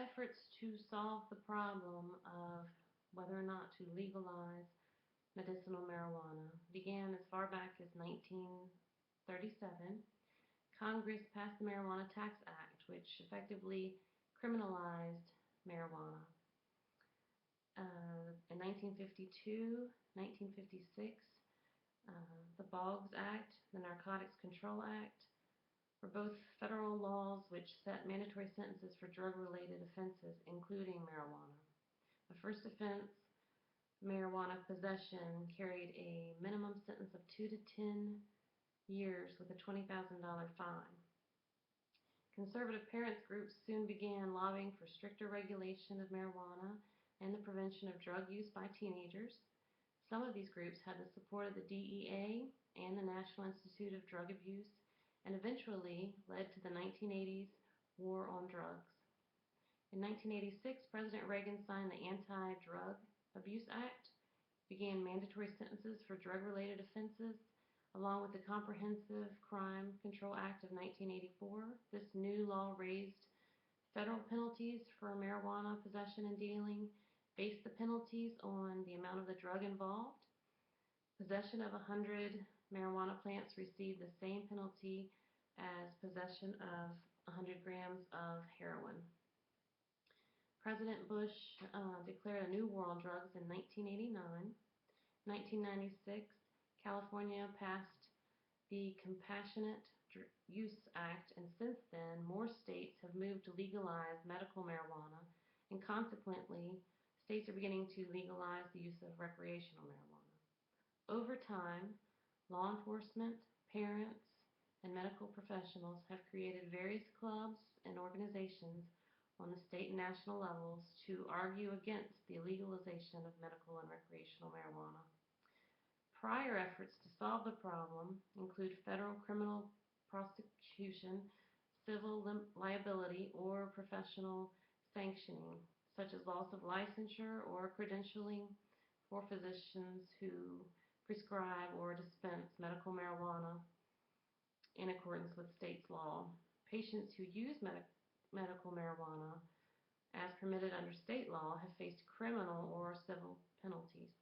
efforts to solve the problem of whether or not to legalize medicinal marijuana began as far back as 1937. Congress passed the Marijuana Tax Act, which effectively criminalized marijuana. In 1952, 1956, the Boggs Act, the Narcotics Control Act, were both federal laws which set mandatory sentences for drug-related offenses, including marijuana. The first offense, marijuana possession, carried a minimum sentence of 2 to 10 years with a $20,000 fine. Conservative parents groups soon began lobbying for stricter regulation of marijuana and the prevention of drug use by teenagers. Some of these groups had the support of the DEA and the National Institute of Drug Abuse, and eventually led to the 1980s War on Drugs. In 1986, President Reagan signed the Anti-Drug Abuse Act, began mandatory sentences for drug-related offenses, along with the Comprehensive Crime Control Act of 1984. This new law raised federal penalties for marijuana possession and dealing, based the penalties on the amount of the drug involved. Possession of 100 marijuana plants received the same penalty as possession of 100 grams of heroin. President Bush declared a new war on drugs in 1989. 1996, California passed the Compassionate Use Act, and since then, more states have moved to legalize medical marijuana, and consequently, states are beginning to legalize the use of recreational marijuana. Over time, law enforcement, parents, and medical professionals have created various clubs and organizations on the state and national levels to argue against the legalization of medical and recreational marijuana. Prior efforts to solve the problem include federal criminal prosecution, civil liability, or professional sanctioning, such as loss of licensure or credentialing for physicians who prescribe or dispense medical marijuana in accordance with state's law. Patients who use medical marijuana as permitted under state law have faced criminal or civil penalties.